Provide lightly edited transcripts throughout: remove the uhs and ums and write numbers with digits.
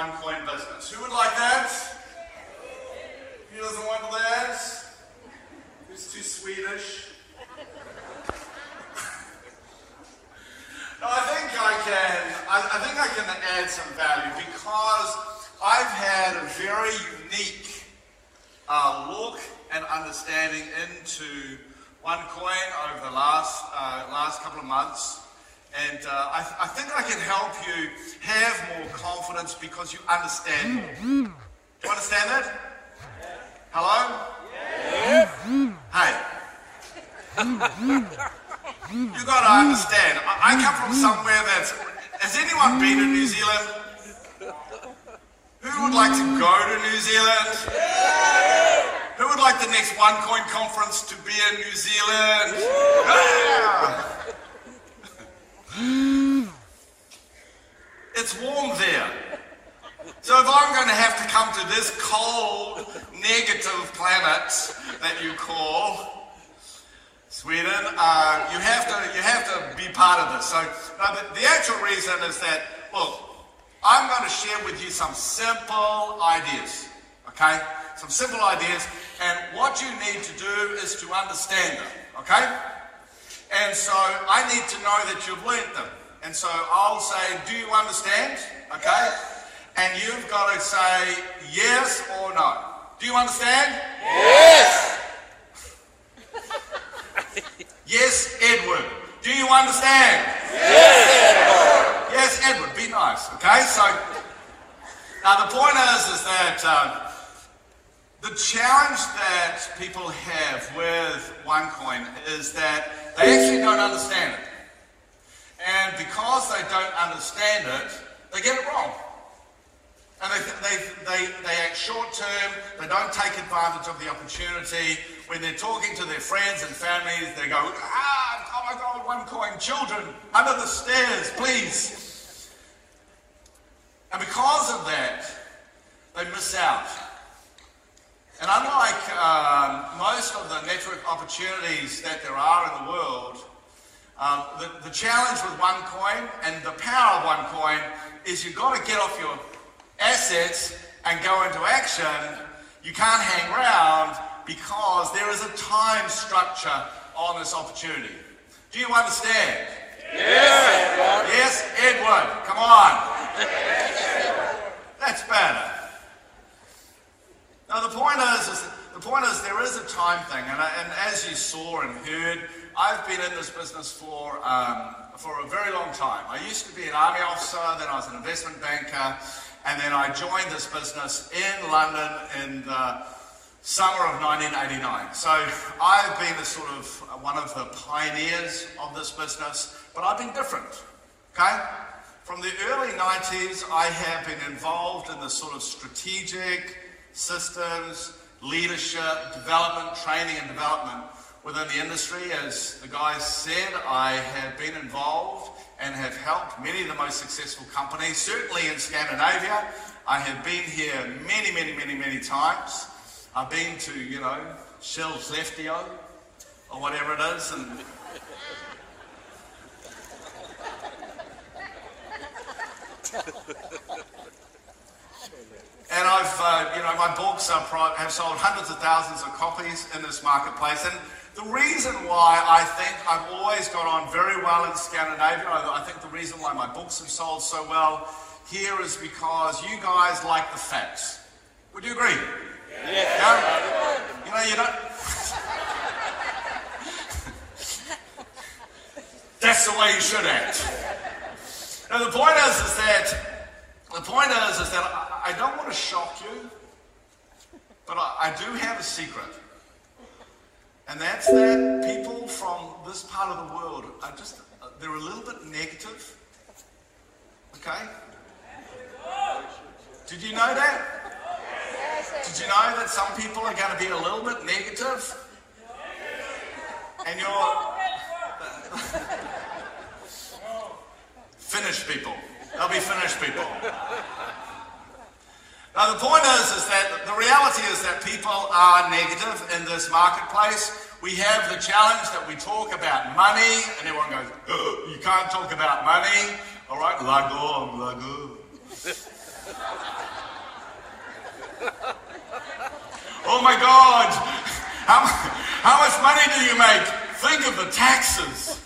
OneCoin business. Who would like that? Who doesn't want that? Who's too Swedish? No, I think I can add some value because I've had a very unique look and understanding into OneCoin over the last couple of months. And I think I can help you have more confidence because you understand more. Do you understand that? Hello? Yes. Hey. You got to understand. I come from somewhere that's... Has anyone been to New Zealand? Who would like to go to New Zealand? Who would like the next OneCoin conference to be in New Zealand? Yeah. It's warm there. So if I'm going to have to come to this cold, negative planet that you call Sweden, you have to be part of this. So the actual reason is that, look, I'm going to share with you some simple ideas, okay? Some simple ideas, and what you need to do is to understand them, okay? And so I need to know that you've learned them. And so I'll say, do you understand? Okay? And you've got to say yes or no. Do you understand? Yes! Yes, Edward. Do you understand? Yes, Edward. Yes, Edward. Be nice, okay? So, now the point is that the challenge that people have with OneCoin is that they actually don't understand it. And because they don't understand it, they get it wrong. And they act short term, they don't take advantage of the opportunity. When they're talking to their friends and families, they go, oh my God, OneCoin, children, under the stairs, please. And because of that, they miss out. And unlike most of the network opportunities that there are in the world, the challenge with OneCoin and the power of OneCoin is you've got to get off your assets and go into action. You can't hang around because there is a time structure on this opportunity. Do you understand? Yes, Edward. Yes, Edward. Come on. Yes, that's better. Now the point is there is a time thing, and as you saw and heard, I've been in this business for a very long time. I used to be an army officer, then I was an investment banker, and then I joined this business in London in the summer of 1989. So I've been one of the pioneers of this business, but I've been different, okay? From the early 90s, I have been involved in the sort of strategic systems, leadership, development, training and development within the industry. As the guys said, I have been involved and have helped many of the most successful companies, certainly in Scandinavia. I have been here many times. I've been to, Skellefteå or whatever it is, and and I've, my books have sold hundreds of thousands of copies in this marketplace. And the reason why I think I've always got on very well in Scandinavia, I think the reason why my books have sold so well here is because you guys like the facts. Would you agree? Yes. Yeah? You don't... That's the way you should act. Now the point is that I don't want to shock you, but I do have a secret. And that's that people from this part of the world are they're a little bit negative. Okay? Did you know that? Did you know that some people are going to be a little bit negative? And you're... Finnish people. They'll be Finnish people. Now the point is that the reality is that people are negative in this marketplace. We have the challenge that we talk about money, and everyone goes, oh, you can't talk about money. All right, lago. Oh my God, how much money do you make? Think of the taxes.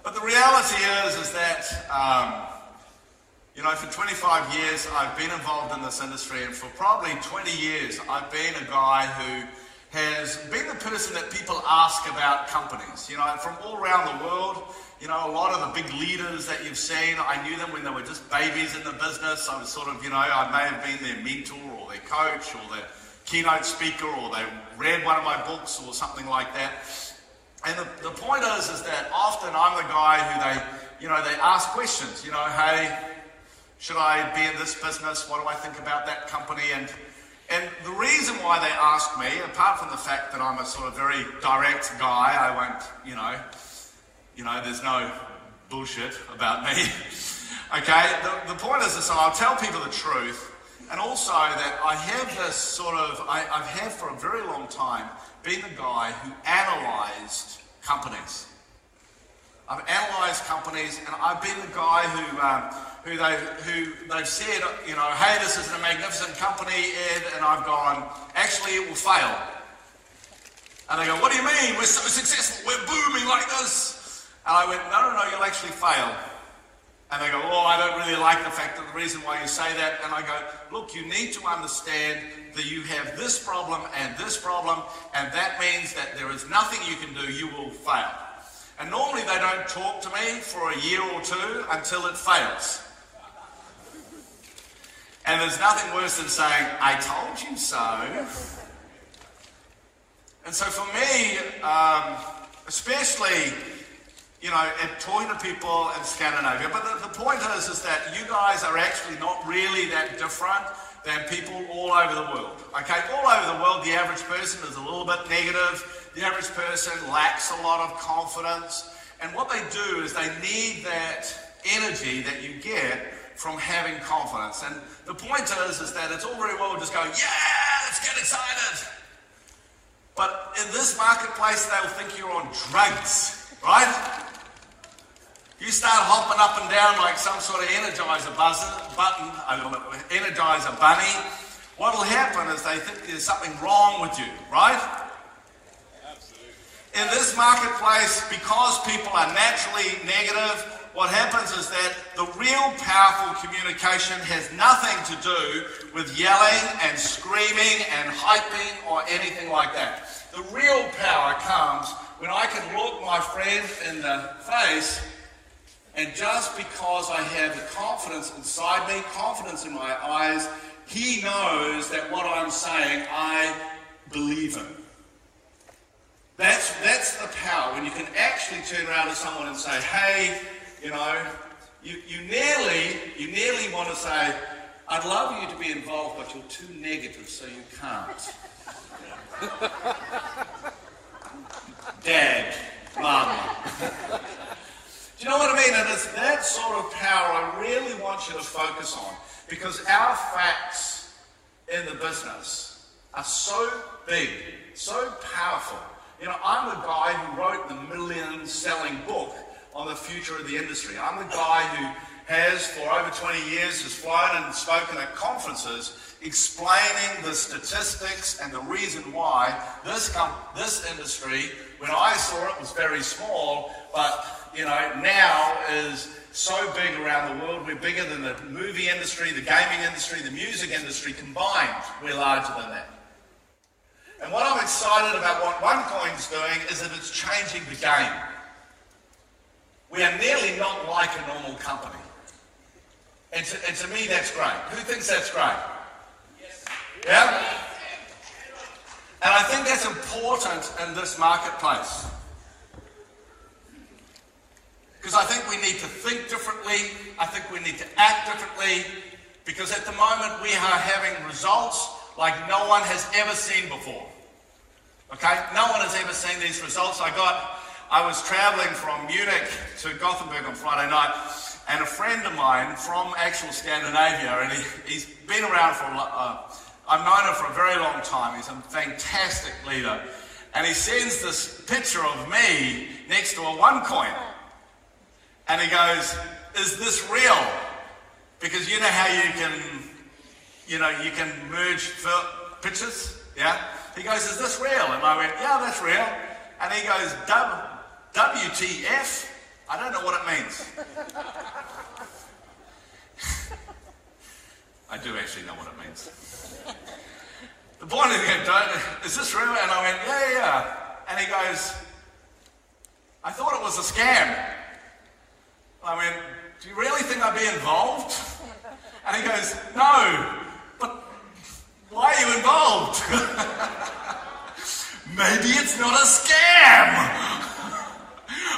But the reality is that, you know, for 25 years I've been involved in this industry, and for probably 20 years I've been a guy who has been the person that people ask about companies. You know, from all around the world. You know, a lot of the big leaders that you've seen, I knew them when they were just babies in the business. I was sort of, you know, I may have been their mentor or their coach or their keynote speaker, or they read one of my books or something like that. And the point is that often I'm the guy who they ask questions. You know, hey, should I be in this business? What do I think about that company? And the reason why they ask me, apart from the fact that I'm a sort of very direct guy, I won't, you know, there's no bullshit about me. Okay, the point is this, I'll tell people the truth, and also that I have this sort of, I've had for a very long time been the guy who analysed companies. I've analysed companies, and I've been the guy who they've said, you know, hey, this is a magnificent company, Ed, and I've gone, actually it will fail. And they go, what do you mean? We're so successful, we're booming like this. And I went, no, you'll actually fail. And they go, oh, I don't really like the fact that the reason why you say that. And I go, look, you need to understand that you have this problem, and that means that there is nothing you can do, you will fail. And normally they don't talk to me for a year or two until it fails. And there's nothing worse than saying, I told you so. And so for me, especially, you know, and talking to people in Scandinavia, but the point is that you guys are actually not really that different than people all over the world. Okay, all over the world, the average person is a little bit negative. The average person lacks a lot of confidence. And what they do is they need that energy that you get from having confidence. And the point is that it's all very well just going, yeah, let's get excited. But in this marketplace, they'll think you're on drugs, right? You start hopping up and down like some sort of Energizer bunny. What'll happen is they think there's something wrong with you, right? Absolutely. In this marketplace, because people are naturally negative, what happens is that the real powerful communication has nothing to do with yelling and screaming and hyping or anything like that. The real power comes when I can look my friend in the face, and just because I have the confidence inside me, confidence in my eyes, he knows that what I'm saying, I believe in. That's the power, when you can actually turn around to someone and say, hey, you know, you nearly want to say, I'd love you to be involved, but you're too negative, so you can't. Dad, Mama. Do you know what I mean? And it's that sort of power I really want you to focus on, because our facts in the business are so big, so powerful. You know, I'm the guy who wrote the million-selling book on the future of the industry. I'm the guy who has, for over 20 years, has flown and spoken at conferences explaining the statistics and the reason why this industry, when I saw it, was very small, but you know, now is so big around the world. We're bigger than the movie industry, the gaming industry, the music industry combined. We're larger than that. And what I'm excited about what OneCoin's doing is that it's changing the game. We are nearly not like a normal company. And to me, that's great. Who thinks that's great? Yes. Yeah? And I think that's important in this marketplace. Because I think we need to think differently. I think we need to act differently. Because at the moment we are having results like no one has ever seen before. Okay? No one has ever seen these results. I was traveling from Munich to Gothenberg on Friday night, and a friend of mine from actual Scandinavia, and he's been around for I've known him for a very long time. He's a fantastic leader. And he sends this picture of me next to a OneCoin. And he goes, is this real? Because you know how you can merge pictures, yeah? He goes, is this real? And I went, yeah, that's real. And he goes, WTF? I don't know what it means. I do actually know what it means. The point is this real? And I went, yeah. And he goes, I thought it was a scam. I went, do you really think I'd be involved? And he goes, no, but why are you involved? Maybe it's not a scam.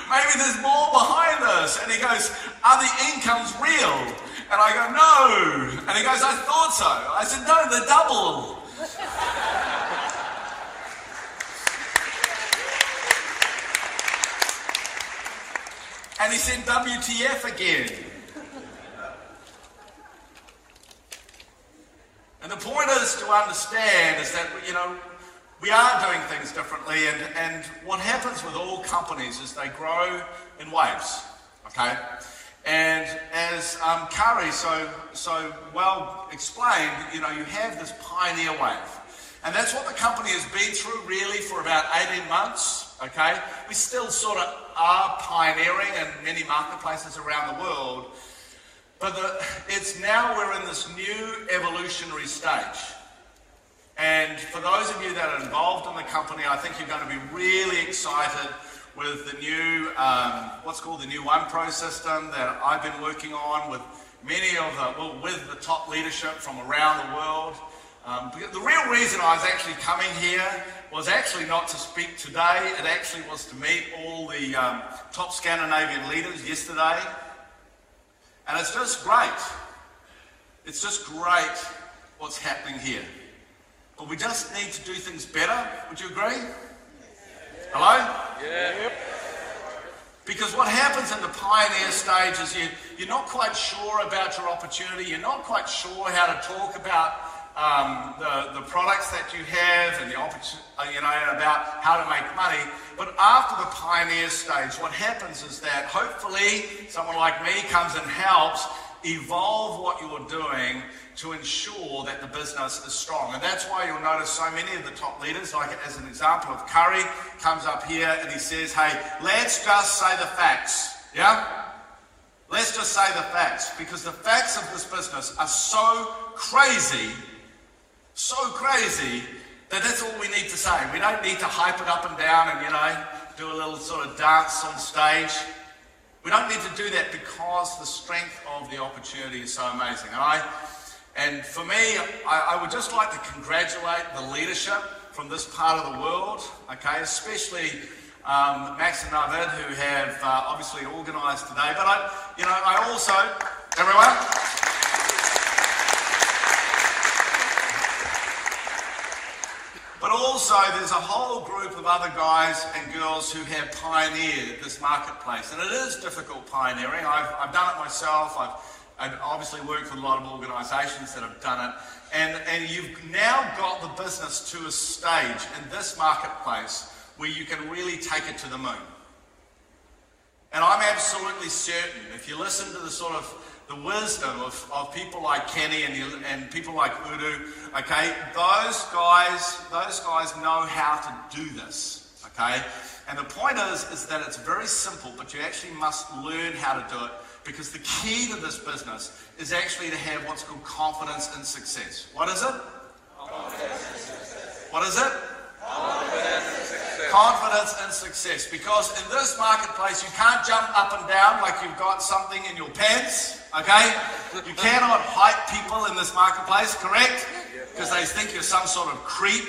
Maybe there's more behind this. And he goes, are the incomes real? And I go, no. And he goes, I thought so. I said, no, they're double. And he said, WTF again. And the point is to understand is that, we are doing things differently, and what happens with all companies is they grow in waves, okay? And as Kari so well explained, you have this pioneer wave. And that's what the company has been through really for about 18 months, okay? We still sort of are pioneering in many marketplaces around the world, but it's now we're in this new evolutionary stage. And for those of you that are involved in the company, I think you're going to be really excited with the new, what's called the new OnePro system that I've been working on with many of with the top leadership from around the world. The real reason I was actually coming here was actually not to speak today. It actually was to meet all the top Scandinavian leaders yesterday. And it's just great. It's just great what's happening here. But we just need to do things better. Would you agree? Hello? Yeah. Yep. Because what happens in the pioneer stage is you're not quite sure about your opportunity. You're not quite sure how to talk about the products that you have and the opportunity, about how to make money. But after the pioneer stage, what happens is that hopefully someone like me comes and helps evolve what you're doing to ensure that the business is strong. And that's why you'll notice so many of the top leaders, like as an example of Curry, comes up here and he says, hey, let's just say the facts, yeah? Let's just say the facts, because the facts of this business are so crazy that that's all we need to say. We don't need to hype it up and down and, do a little sort of dance on stage. We don't need to do that because the strength of the opportunity is so amazing. And for me, I would just like to congratulate the leadership from this part of the world, okay, especially Max and Navid, who have obviously organised today. But I also, everyone, but also there's a whole group of other guys and girls who have pioneered this marketplace, and it is difficult pioneering. I've done it myself. I've obviously worked with a lot of organisations that have done it, and you've now got the business to a stage in this marketplace where you can really take it to the moon. And I'm absolutely certain, if you listen to the sort of the wisdom of people like Kenny and people like Udo, okay, those guys know how to do this, okay? And the point is that it's very simple, but you actually must learn how to do it, because the key to this business is actually to have what's called confidence in success. What is it? What is it? Confidence in success. Because in this marketplace, you can't jump up and down like you've got something in your pants, okay? You cannot hype people in this marketplace, correct? Because they think you're some sort of creep.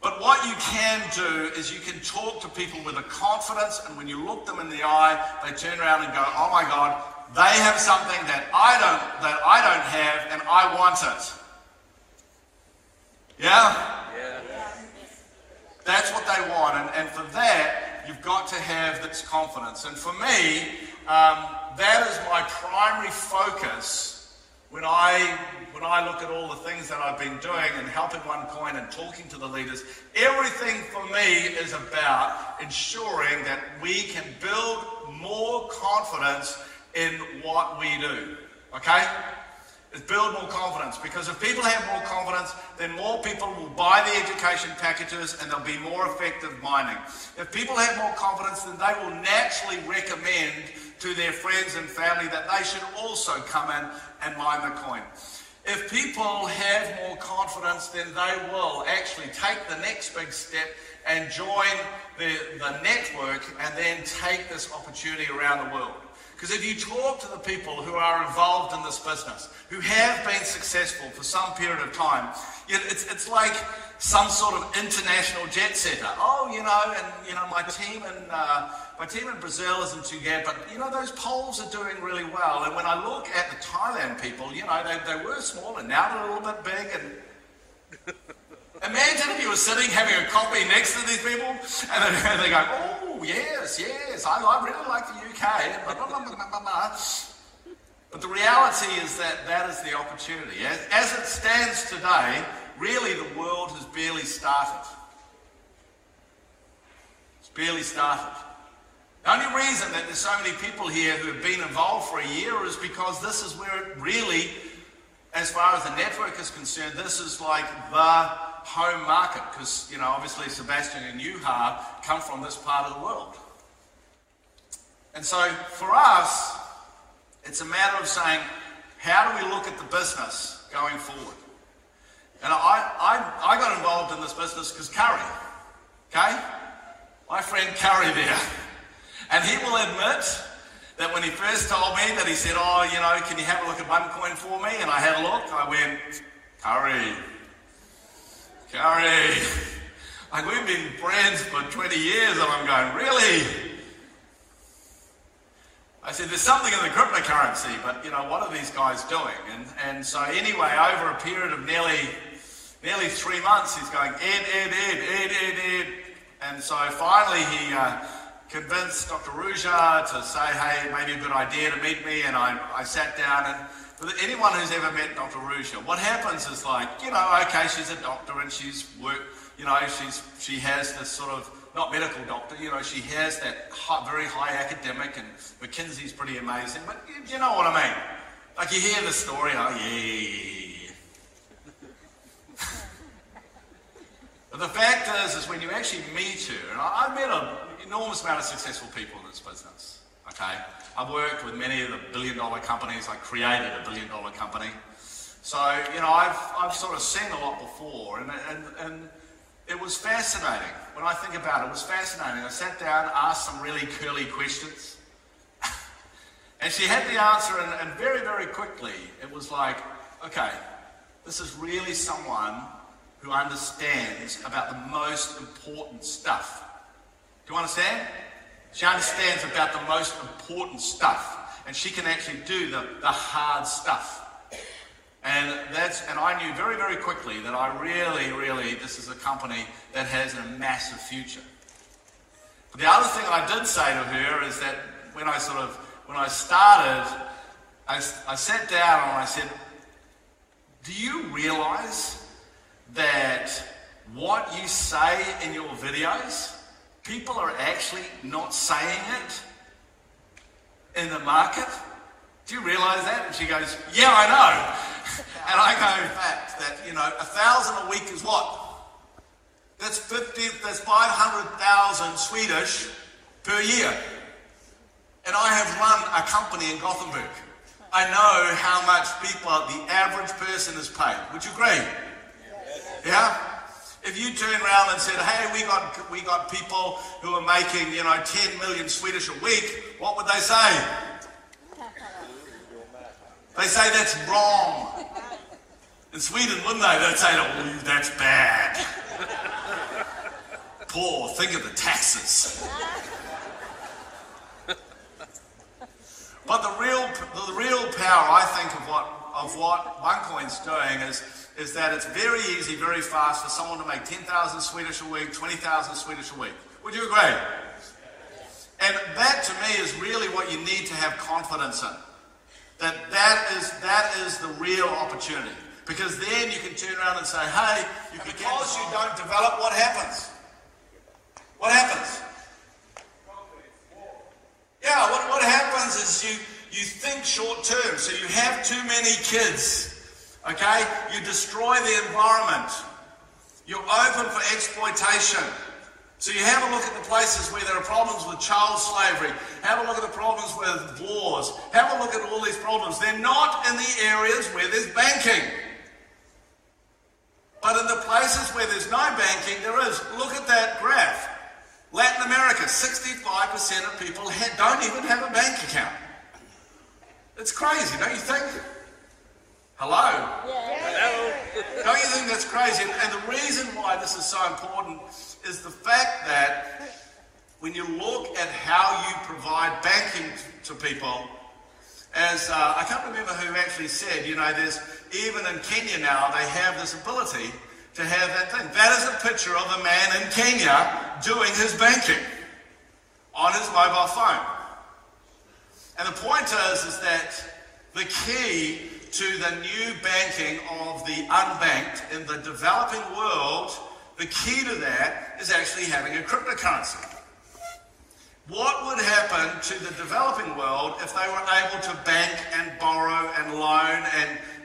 But what you can do is you can talk to people with a confidence, and when you look them in the eye, they turn around and go, oh my God, they have something that I don't have, and I want it. Yeah? That's what they want, and for that, you've got to have this confidence. And for me, that is my primary focus when I look at all the things that I've been doing and helping OneCoin and talking to the leaders. Everything for me is about ensuring that we can build more confidence in what we do, okay? Is build more confidence, because if people have more confidence, then more people will buy the education packages and they'll be more effective mining. If people have more confidence, then they will naturally recommend to their friends and family that they should also come in and mine the coin. If people have more confidence, then they will actually take the next big step and join the network and then take this opportunity around the world. Because if you talk to the people who are involved in this business, who have been successful for some period of time, it's like some sort of international jet setter. Oh, my team in Brazil isn't too bad, but those Poles are doing really well. And when I look at the Thailand people, they were small and now they're a little bit big. And imagine if you were sitting having a coffee next to these people, and they go, oh, yes, I really like the UK. Blah, blah, blah, blah, blah, blah. But the reality is that is the opportunity. As it stands today, really the world has barely started. It's barely started. The only reason that there's so many people here who have been involved for a year is because this is where it really, as far as the network is concerned, this is like the home market, because obviously Sebastian and Juha come from this part of the world. And so for us, it's a matter of saying, how do we look at the business going forward? And I got involved in this business because Curry, okay? My friend Curry there. And he will admit that when he first told me that, he said, oh, can you have a look at OneCoin for me? And I had a look, I went, Curry, like we've been friends for 20 years, and I'm going, really? I said, there's something in the cryptocurrency, but what are these guys doing? And so anyway, over a period of nearly 3 months, he's going, Ed. And so finally he convinced Dr. Ruja to say, hey, it may be a good idea to meet me, and I sat down. And for anyone who's ever met Dr. Ruja, what happens is like, okay, she's a doctor and she's worked, she has this sort of, not medical doctor, she has that very high academic, and McKinsey's pretty amazing, but you know what I mean? Like you hear the story, oh yeah. But the fact is when you actually meet her, and I've met an enormous amount of successful people in this business, okay? I've worked with many of the billion-dollar companies. I created a billion-dollar company. So, I've sort of seen a lot before, and it was fascinating. When I think about it, it was fascinating. I sat down, asked some really curly questions, and she had the answer, and very, very quickly, it was like, okay, this is really someone who understands about the most important stuff. Do you understand? She understands about the most important stuff, and she can actually do the hard stuff. And I knew very, very quickly that I really, this is a company that has a massive future. But the other thing I did say to her is that when I started, I sat down and I said, do you realize that what you say in your videos, people are actually not saying it in the market? Do you realize that? And she goes, yeah, I know. And I go, in fact, that, 1,000 a week is what? That's 500,000 Swedish per year. And I have run a company in Gothenburg. I know how much the average person is paid. Would you agree? Yeah? If you turn around and said, hey, we got people who are making, 10 million Swedish a week, what would they say? They say that's wrong. In Sweden, wouldn't they? They'd say, oh, that's bad. Poor, think of the taxes. But the real power, I think, of what OneCoin's doing is that it's very easy, very fast for someone to make 10,000 Swedish a week, 20,000 Swedish a week. Would you agree? And that, to me, is really what you need to have confidence in. That is the real opportunity. Because then you can turn around and say, hey, because you don't develop, what happens? What happens? Yeah, what happens is You think short term, so you have too many kids, okay? You destroy the environment. You're open for exploitation. So you have a look at the places where there are problems with child slavery. Have a look at the problems with wars. Have a look at all these problems. They're not in the areas where there's banking. But in the places where there's no banking, there is. Look at that graph. Latin America, 65% of people don't even have a bank account. It's crazy, don't you think? Hello? Yeah. Hello? Don't you think that's crazy? And the reason why this is so important is the fact that when you look at how you provide banking to people, as I can't remember who actually said, there's even in Kenya now, they have this ability to have that thing. That is a picture of a man in Kenya doing his banking on his mobile phone. And the point is that the key to the new banking of the unbanked in the developing world, the key to that is actually having a cryptocurrency. What would happen to the developing world if they were able to bank and borrow and loan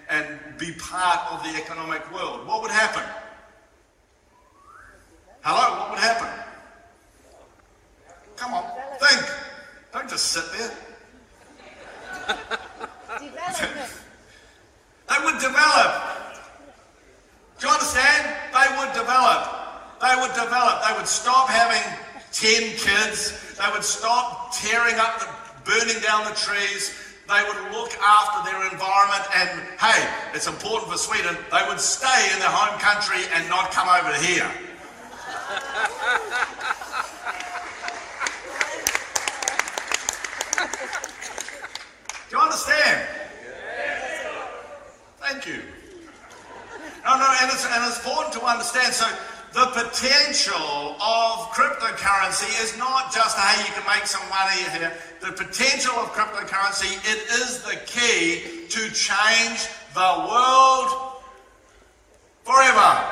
and be part of the economic world? What would happen? Hello, what would happen? Come on, think. Don't just sit there. They would develop. Do you understand? They would develop. They would develop. They would stop having 10 kids. They would stop burning down the trees. They would look after their environment, and hey, it's important for Sweden, they would stay in their home country and not come over here. Do you understand? Thank you. No, and it's important to understand. So the potential of cryptocurrency is not just, hey, you can make some money here. The potential of cryptocurrency, it is the key to change the world forever.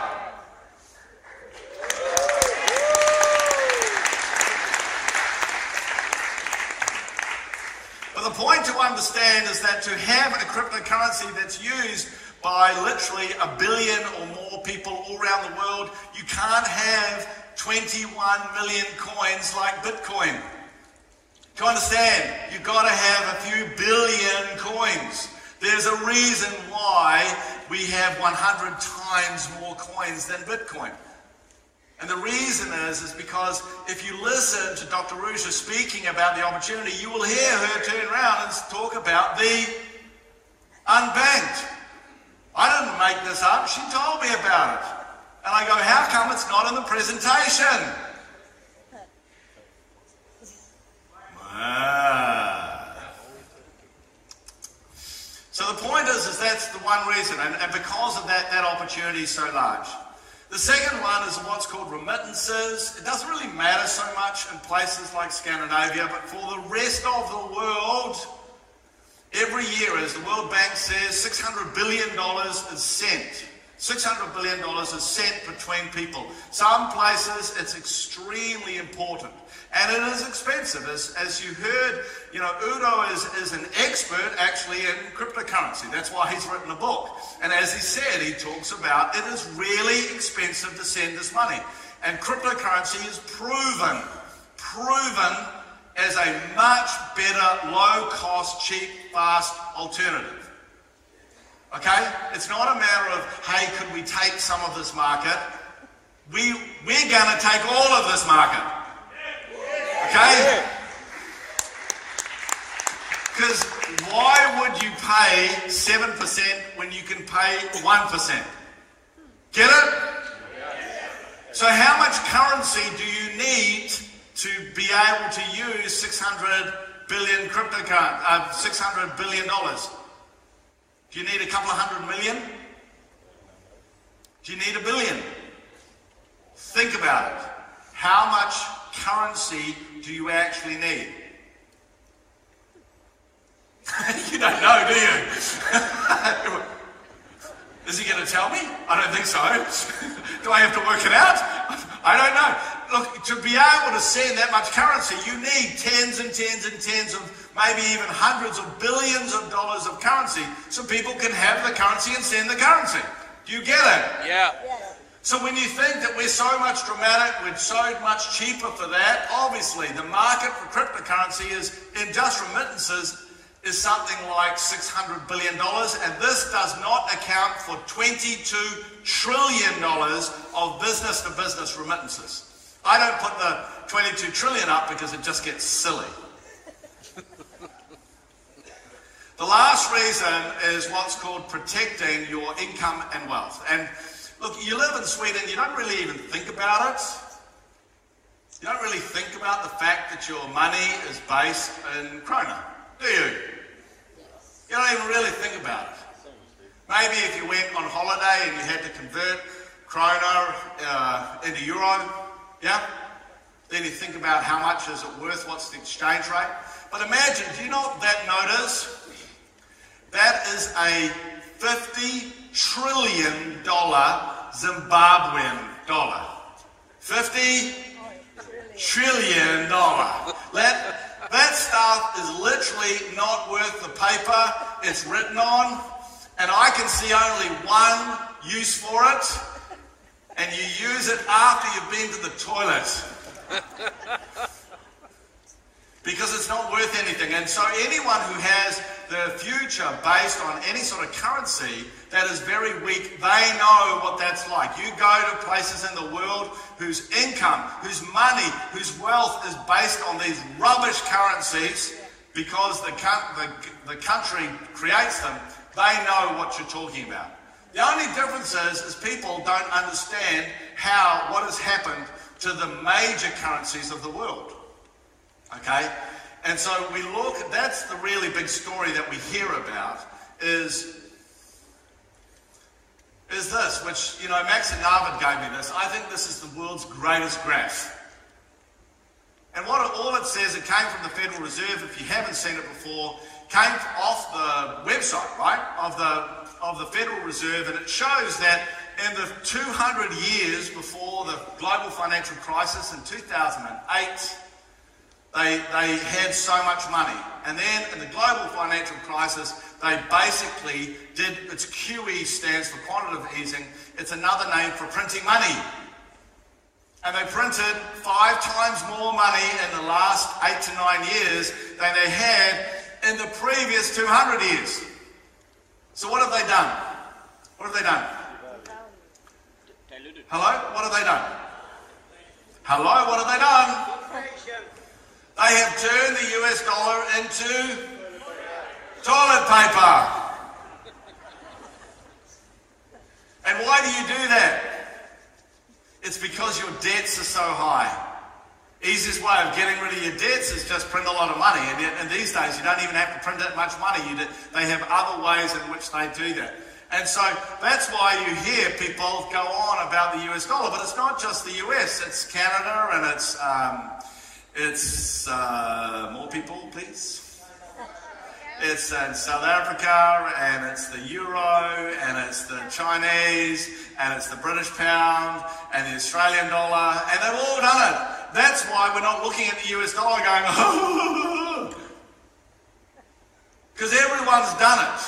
But the point to understand is that to have a cryptocurrency that's used by literally 1 billion or more people all around the world, you can't have 21 million coins like Bitcoin. To understand, you've got to have a few billion coins. There's a reason why we have 100 times more coins than Bitcoin. And the reason is because if you listen to Dr. Rusha speaking about the opportunity, you will hear her turn around and talk about the unbanked. I didn't make this up, she told me about it. And I go, how come it's not in the presentation? So the point is that's the one reason, and because of that opportunity is so large. The second one is what's called remittances. It doesn't really matter so much in places like Scandinavia, but for the rest of the world, every year, as the World Bank says, $600 billion is sent. $600 billion is sent between people. Some places it's extremely important. And it is expensive. As you heard, Udo is an expert actually in cryptocurrency. That's why he's written a book. And as he said, he talks about it is really expensive to send this money. And cryptocurrency is proven as a much better, low-cost, cheap, fast alternative. Okay? It's not a matter of, hey, could we take some of this market? We're going to take all of this market. Okay? Because why would you pay 7% when you can pay 1%? Get it? So how much currency do you need to be able to use $600 billion $600 billion? Do you need a couple of 100 million? Do you need $1 billion? Think about it. How much currency do you actually need? You don't know, do you? Is he going to tell me? I don't think so. Do I have to work it out? I don't know. look, to be able to send that much currency, you need tens and tens and tens of, maybe even hundreds of billions of dollars of currency so people can have the currency and send the currency. Do you get it? Yeah. So when you think that we're so much dramatic, we're so much cheaper for that, obviously the market for cryptocurrency is, in just remittances, is something like $600 billion, and this does not account for $22 trillion of business-to-business remittances. I don't put the 22 trillion up because it just gets silly. The last reason is what's called protecting your income and wealth. And look, you live in Sweden, you don't really even think about it. You don't really think about the fact that your money is based in krona, do you? You don't even really think about it. Maybe if you went on holiday and you had to convert krona into euro, yeah? Then you think about how much is it worth, what's the exchange rate. But imagine, do you know what that note is? That is a $50 trillion Zimbabwean dollar. $50 trillion. That stuff is literally not worth the paper it's written on, and I can see only one use for it, and you use it after you've been to the toilet. Because it's not worth anything. And so anyone who has the future based on any sort of currency that is very weak, they know what that's like. You go to places in the world whose income, whose money, whose wealth is based on these rubbish currencies because the country creates them, they know what you're talking about. The only difference is people don't understand what has happened to the major currencies of the world. Okay? And so we look, that's the really big story that we hear about, is this, which, you know, Max and Narvin gave me this. I think this is the world's greatest graph. And all it says, it came from the Federal Reserve, if you haven't seen it before, came off the website, right, of the Federal Reserve, and it shows that in the 200 years before the global financial crisis in 2008, they had so much money. And then in the global financial crisis, they basically did, its QE stands for quantitative easing. It's another name for printing money. And they printed 5 times more money in the last 8 to 9 years than they had in the previous 200 years. So what have they done? What have they done? Hello? What have they done? Hello? What have they done? They have turned the US dollar into toilet paper. And why do you do that? It's because your debts are so high. Easiest way of getting rid of your debts is just print a lot of money. And these days, you don't even have to print that much money. They have other ways in which they do that. And so that's why you hear people go on about the US dollar. But it's not just the US. It's Canada, and it's more people, please. It's in South Africa, and it's the euro, and it's the Chinese, and it's the British pound, and the Australian dollar, and they've all done it. That's why we're not looking at the US dollar going, oh, because everyone's done it.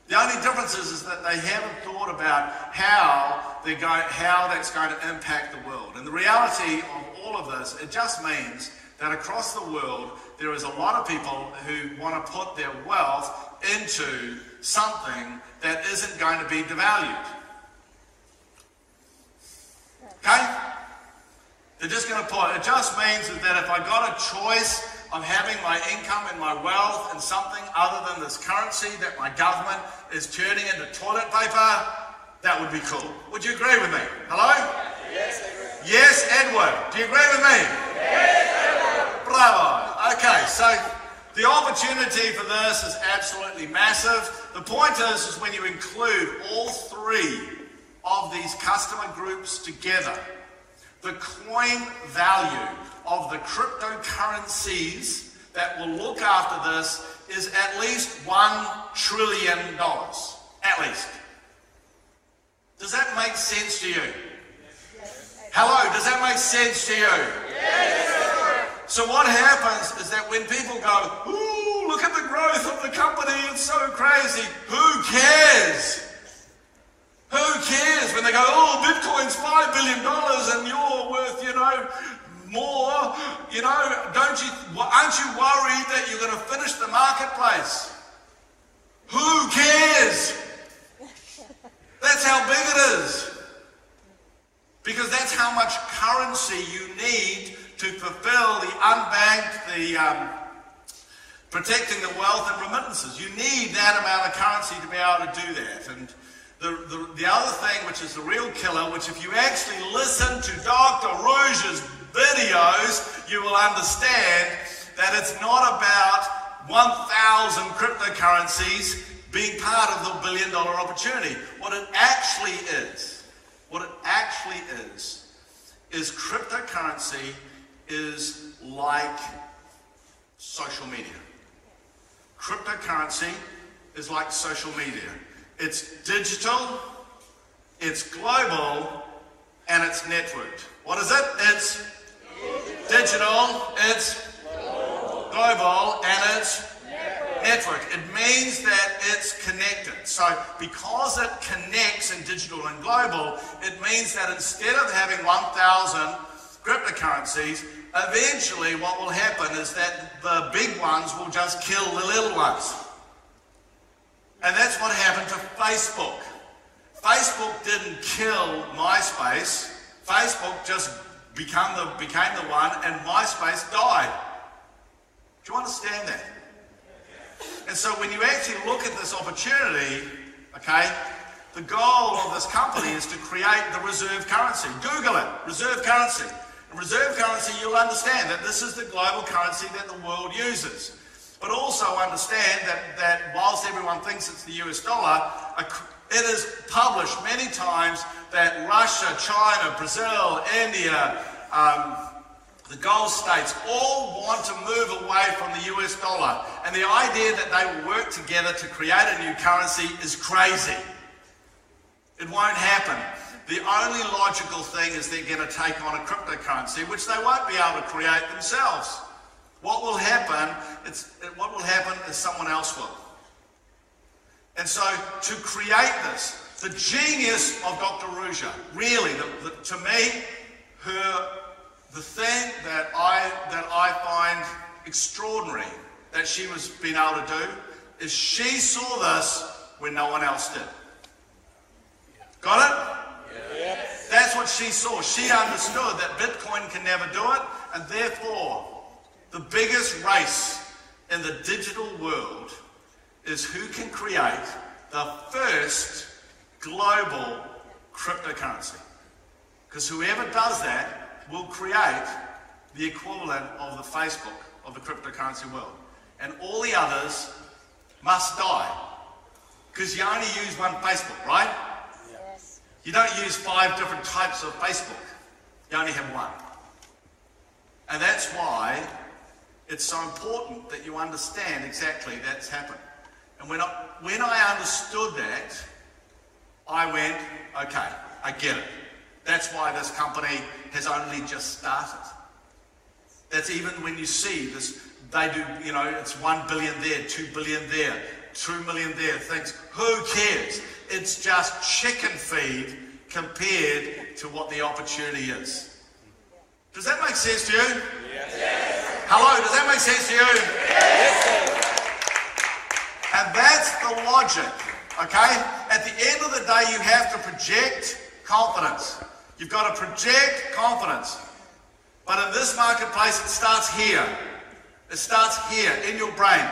The only difference is that they haven't thought about how that's going to impact the world. And the reality of all of this, it just means that across the world, there is a lot of people who want to put their wealth into something that isn't going to be devalued. Okay? They're just going to put, it just means that if I got a choice of having my income and my wealth in something other than this currency that my government is turning into toilet paper, that would be cool. Would you agree with me? Hello? Yes, I agree. Yes, Edward. Do you agree with me? Yes, Edward. Bravo. Okay, so the opportunity for this is absolutely massive. The point is when you include all 3 of these customer groups together, the coin value of the cryptocurrencies that will look after this is at least $1 trillion. At least. Does that make sense to you? Hello, does that make sense to you? Yes. So what happens is that when people go, ooh, look at the growth of the company, it's so crazy. Who cares? Who cares when they go, oh, Bitcoin's $5 billion and you're worth, more, aren't you worried that you're going to finish the marketplace? Who cares? That's how big it is. Because that's how much currency you need to fulfill the unbanked, the protecting the wealth and remittances. You need that amount of currency to be able to do that. And the other thing, which is the real killer, which if you actually listen to Dr. Rouge's videos, you will understand that it's not about 1,000 cryptocurrencies being part of the $1 billion opportunity. What it actually is cryptocurrency is like social media. Cryptocurrency is like social media. It's digital, it's global, and it's networked. What is it? It's digital, it's global, and it's network. It means that it's connected. So because it connects in digital and global, it means that instead of having 1,000 cryptocurrencies, eventually what will happen is that the big ones will just kill the little ones. And that's what happened to Facebook. Facebook didn't kill MySpace. Facebook just became the one, and MySpace died. Do you understand that? And so when you actually look at this opportunity, okay, the goal of this company is to create the reserve currency. Google it, reserve currency. And reserve currency, you'll understand that this is the global currency that the world uses. But also understand that whilst everyone thinks it's the US dollar, it is published many times that Russia, China, Brazil, India, the Gulf states all want to move away from the US dollar. And the idea that they will work together to create a new currency is crazy. It won't happen. The only logical thing is they're going to take on a cryptocurrency, which they won't be able to create themselves. What will happen is someone else will. And so to create this, the genius of Dr. Rouge, really, to me, the thing that I find extraordinary that she was being able to do is she saw this when no one else did. Got it? Yes. That's what she saw. She understood that Bitcoin can never do it, and therefore the biggest race in the digital world is who can create the first global cryptocurrency. Because whoever does that will create the equivalent of the Facebook of the cryptocurrency world. And all the others must die. Because you only use one Facebook, right? Yes. You don't use 5 different types of Facebook. You only have one. And that's why it's so important that you understand exactly that's happened. And when I understood that, I went, okay, I get it. That's why this company has only just started. That's even when you see this, they do, it's 1 billion there, 2 billion there, 2 million there, things. Who cares? It's just chicken feed compared to what the opportunity is. Does that make sense to you? Yes. Hello, does that make sense to you? Yes. And that's the logic, okay? At the end of the day, you have to project confidence. You've got to project confidence. But in this marketplace, it starts here. It starts here in your brain.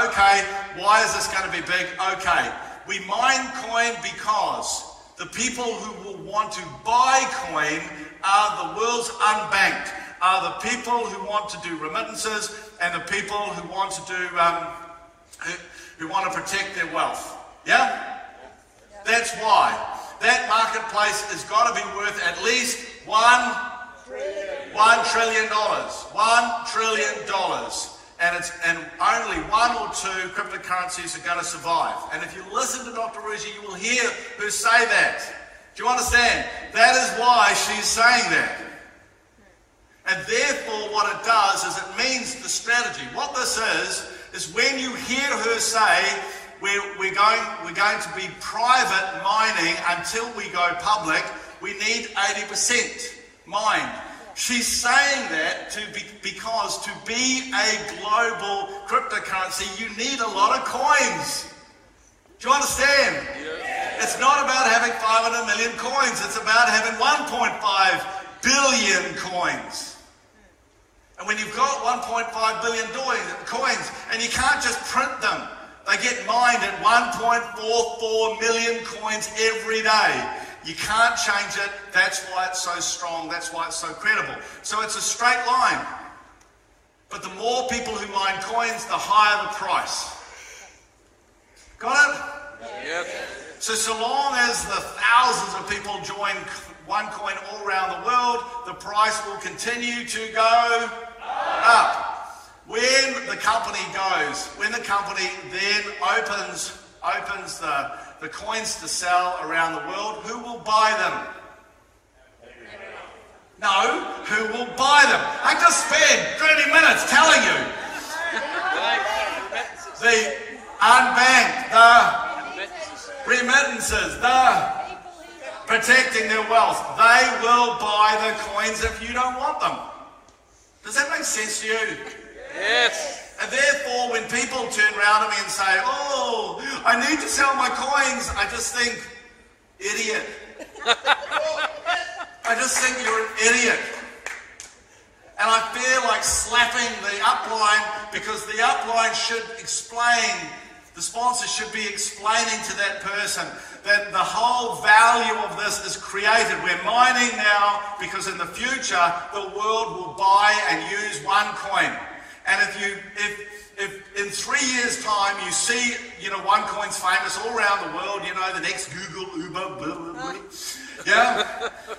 Okay, why is this going to be big? Okay, we mine coin because the people who will want to buy coin are the world's unbanked, are the people who want to do remittances and the people who want to do, who want to protect their wealth. Yeah? That's why. That marketplace has got to be worth at least $1 trillion. $1 trillion. And only 1 or 2 cryptocurrencies are going to survive. And if you listen to Dr. Rouge, you will hear her say that. Do you understand? That is why she's saying that. And therefore what it does is it means the strategy. What this is when you hear her say, we're going to be private mining until we go public, we need 80% mined. She's saying that because to be a global cryptocurrency, you need a lot of coins. Do you understand? Yes. It's not about having 500 million coins. It's about having 1.5 billion coins. And when you've got 1.5 billion coins, and you can't just print them, they get mined at 1.44 million coins every day. You can't change it. That's why it's so strong. That's why it's so credible. So it's a straight line. But the more people who mine coins, the higher the price. Got it? Yep. So long as the thousands of people join OneCoin all around the world, the price will continue to go up. When the company then opens the coins to sell around the world, who will buy them? No, who will buy them? I just spent 30 minutes telling you. The unbanked, the remittances, the protecting their wealth, they will buy the coins if you don't want them. Does that make sense to you? Yes. And therefore, when people turn around to me and say, oh, I need to sell my coins, I just think, idiot. I just think you're an idiot. And I feel like slapping the upline, because the upline should explain, the sponsor should be explaining to that person that the whole value of this is created. We're mining now because in the future, the world will buy and use OneCoin. And if in 3 years' time you see, OneCoin's famous all around the world, the next Google, Uber, blah, blah, blah. Yeah?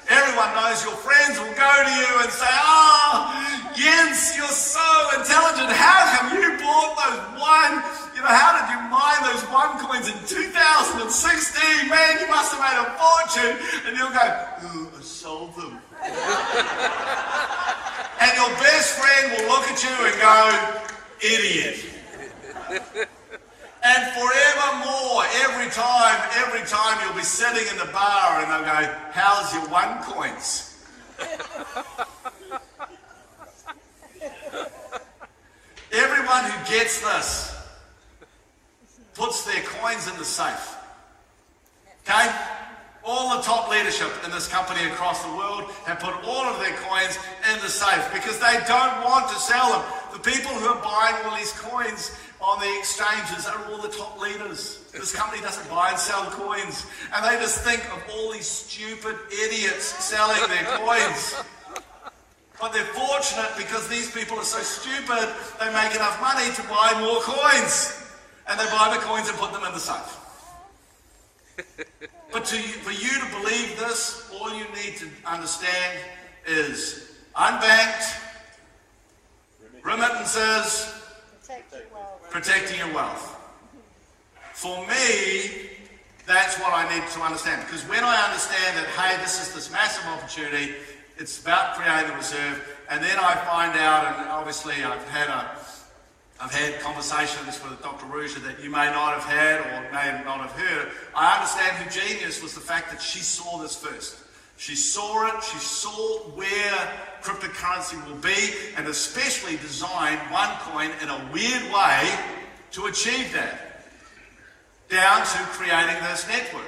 Everyone knows, your friends will go to you and say, oh, Jens, you're so intelligent. How come you bought how did you mine those OneCoins in 2016? Man, you must have made a fortune. And you'll go, oh, I sold them. And your best friend will look at you and go, idiot. And forevermore, every time you'll be sitting in the bar and they'll go, how's your OneCoins? Everyone who gets this puts their coins in the safe. Okay? All the top leadership in this company across the world have put all of their coins in the safe because they don't want to sell them. The people who are buying all these coins on the exchanges are all the top leaders. This company doesn't buy and sell coins. And they just think of all these stupid idiots selling their coins. But they're fortunate because these people are so stupid, they make enough money to buy more coins. And they buy the coins and put them in the safe. But for you to believe this, all you need to understand is unbanked, remittances, protecting your wealth. For me, that's what I need to understand. Because when I understand that, hey, this is this massive opportunity, it's about creating the reserve, and then I find out, and obviously I've had conversations with Dr. Ruja that you may not have had or may not have heard. I understand her genius was the fact that she saw this first. She saw it, she saw where cryptocurrency will be, and especially designed OneCoin in a weird way to achieve that, down to creating this network.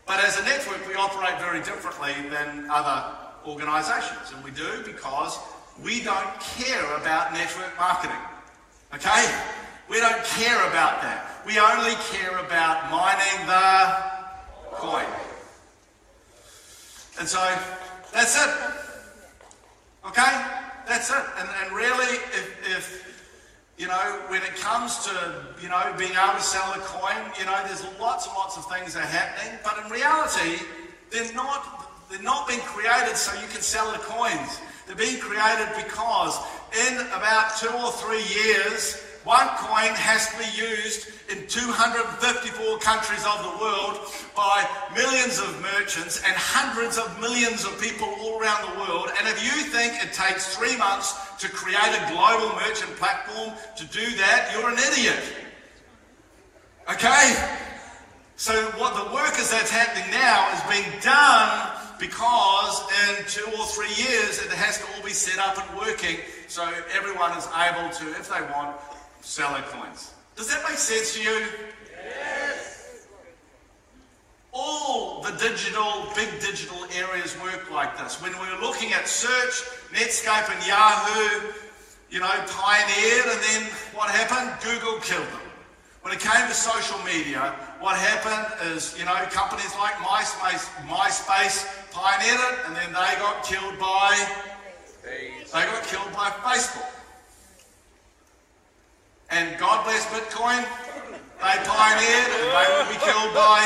But as a network, we operate very differently than other organizations, and we do because we don't care about network marketing. Okay? We don't care about that. We only care about mining the coin. And so, that's it. Okay? That's it. And really, if when it comes to, being able to sell a coin, there's lots and lots of things that are happening, but in reality, they're not being created so you can sell the coins. They're being created because in about 2 or 3 years, OneCoin has to be used in 254 countries of the world by millions of merchants and hundreds of millions of people all around the world. And if you think it takes 3 months to create a global merchant platform to do that, you're an idiot. Okay? So what the work is that's happening now is being done because in 2 or 3 years it has to all be set up and working so everyone is able to, if they want, sell their coins. Does that make sense to you? Yes. All the big digital areas work like this. When we were looking at search, Netscape and Yahoo, pioneered, and then what happened? Google killed them. When it came to social media, what happened is, companies like MySpace pioneered it, and then they got killed by Facebook. And God bless Bitcoin, they pioneered, and they will be killed by...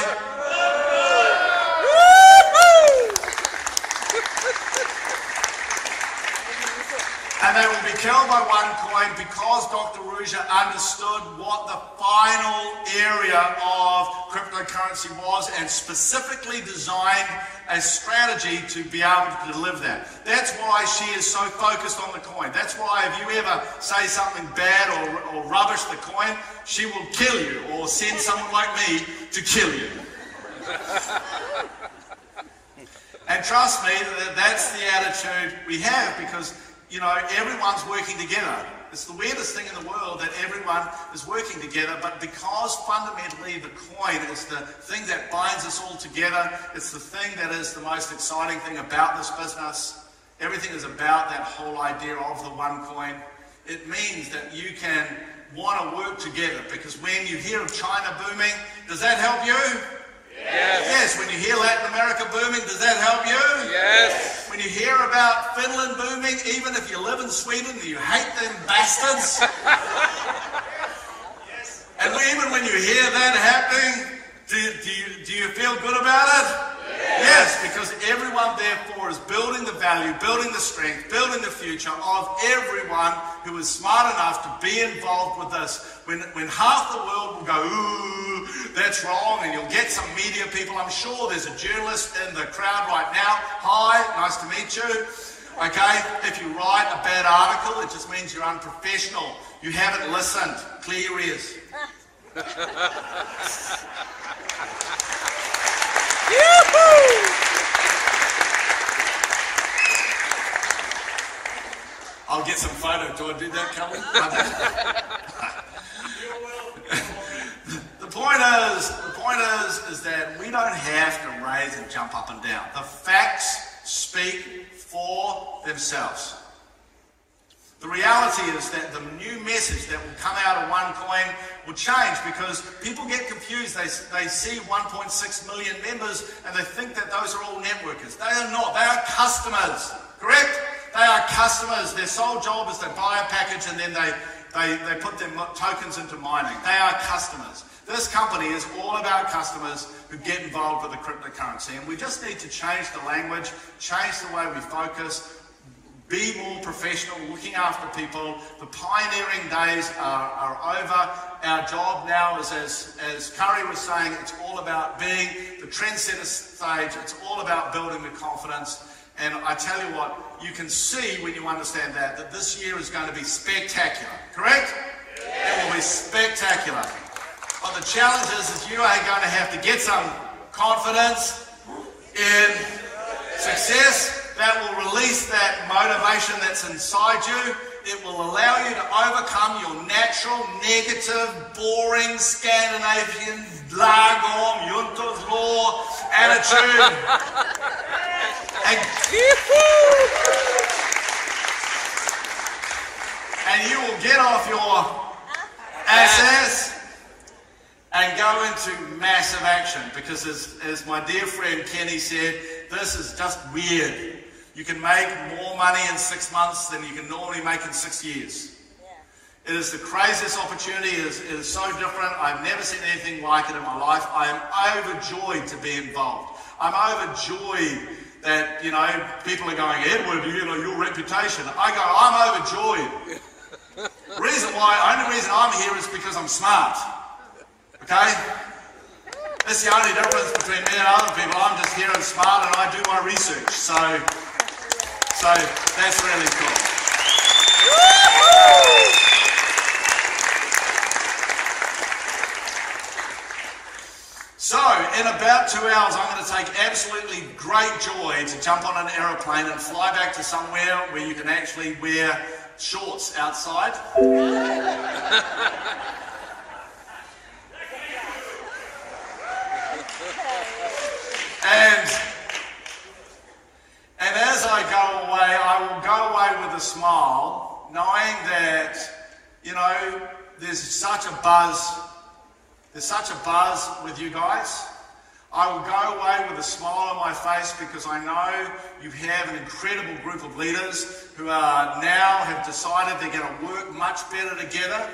And they will be killed by OneCoin because Dr. Ruja understood what the final area of cryptocurrency was and specifically designed a strategy to be able to deliver that. That's why she is so focused on the coin. That's why if you ever say something bad or rubbish the coin, she will kill you or send someone like me to kill you. And trust me, that's the attitude we have because everyone's working together. It's the weirdest thing in the world that everyone is working together, but because fundamentally the coin is the thing that binds us all together, it's the thing that is the most exciting thing about this business. Everything is about that whole idea of the OneCoin. It means that you can want to work together because when you hear of China booming, does that help you? Yes. Yes. When you hear Latin America booming, does that help you? Yes. When you hear about Finland booming, even if you live in Sweden and you hate them bastards. Yes. And even when you hear that happening, do you feel good about it? Yes, because everyone therefore is building the value, building the strength, building the future of everyone who is smart enough to be involved with this. When half the world will go, ooh, that's wrong, and you'll get some media people. I'm sure there's a journalist in the crowd right now. Hi, nice to meet you. Okay, if you write a bad article, it just means you're unprofessional. You haven't listened. Clear your ears. I'll get some photo. Do I do that, Kelly? The point is that we don't have to raise and jump up and down. The facts speak for themselves. The reality is that the new message that will come out of OneCoin will change because people get confused. They see 1.6 million members and they think that those are all networkers. They are not. They are customers. Correct? They are customers. Their sole job is to buy a package and then they put their tokens into mining. They are customers. This company is all about customers who get involved with the cryptocurrency. And we just need to change the language, change the way we focus, be more professional, looking after people. The pioneering days are over. Our job now is, as Curry was saying, it's all about being the trendsetter stage. It's all about building the confidence. And I tell you what, you can see when you understand that this year is going to be spectacular. Correct? Yeah. It will be spectacular. But the challenge is you are going to have to get some confidence in success. That will release that motivation that's inside you. It will allow you to overcome your natural, negative, boring, Scandinavian, lagom, Junta's law attitude. And you will get off your ass and go into massive action because as my dear friend Kenny said, this is just weird. You can make more money in 6 months than you can normally make in 6 years. Yeah. It is the craziest opportunity. It is so different. I've never seen anything like it in my life. I am overjoyed to be involved. I'm overjoyed that, people are going, Edward, your reputation. I go, I'm overjoyed Only reason I'm here is because I'm smart. Okay? That's the only difference between me and other people. I'm just here and smart and I do my research. So that's really cool. So, in about 2 hours, I'm going to take absolutely great joy to jump on an aeroplane and fly back to somewhere where you can actually wear shorts outside. And as I go away, I will go away with a smile, knowing that, you know, there's such a buzz with you guys. I will go away with a smile on my face because I know you have an incredible group of leaders who have decided they're going to work much better together.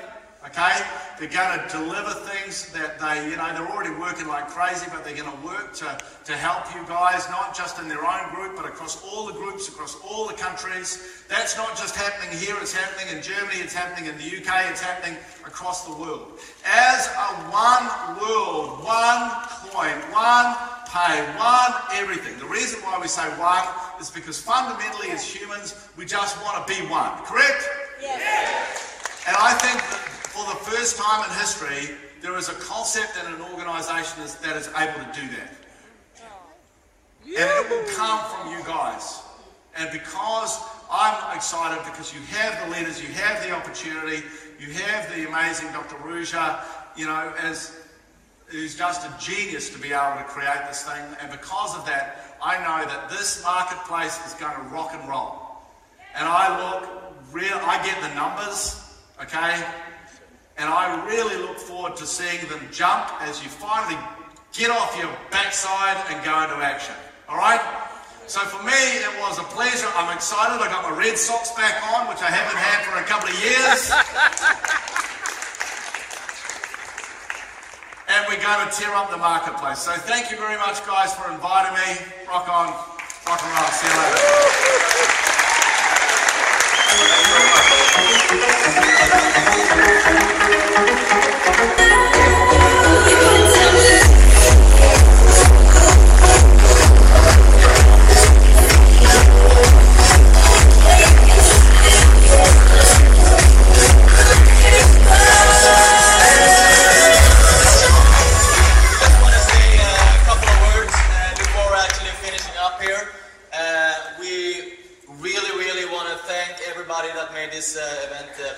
Okay, they're going to deliver things that they're already working like crazy, but they're going to work to help you guys, not just in their own group, but across all the groups, across all the countries. That's not just happening here, it's happening in Germany, it's happening in the UK, it's happening across the world. As a one world, one coin, one pay, one everything. The reason why we say one is because fundamentally as humans, we just want to be one, correct? Yes. And I think that for the first time in history, there is a concept in an organisation that is able to do that. And it will come from you guys. And because I'm excited, because you have the leaders, you have the opportunity, you have the amazing Dr. Ruja, who's just a genius to be able to create this thing. And because of that, I know that this marketplace is going to rock and roll. And I get the numbers, okay? And I really look forward to seeing them jump as you finally get off your backside and go into action. All right? So for me, it was a pleasure. I'm excited. I got my red socks back on, which I haven't had for a couple of years. And we're going to tear up the marketplace. So thank you very much, guys, for inviting me. Rock on. Rock and roll. See you later.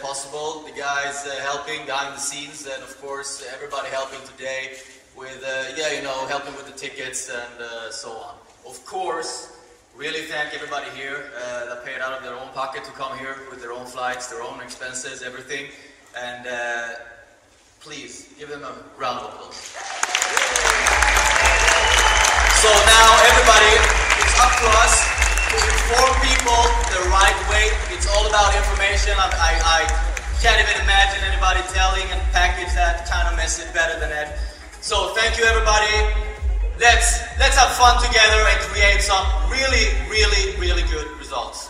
Possible, the guys helping behind the scenes, and of course everybody helping today with helping with the tickets and so on. Of course, really thank everybody here that paid out of their own pocket to come here with their own flights, their own expenses, everything, and please give them a round of applause. So now everybody, it's up to us to inform people the right way. It's all about information. I can't even imagine anybody telling and package that kind of message better than that. So thank you, everybody. Let's have fun together and create some really, really, really good results.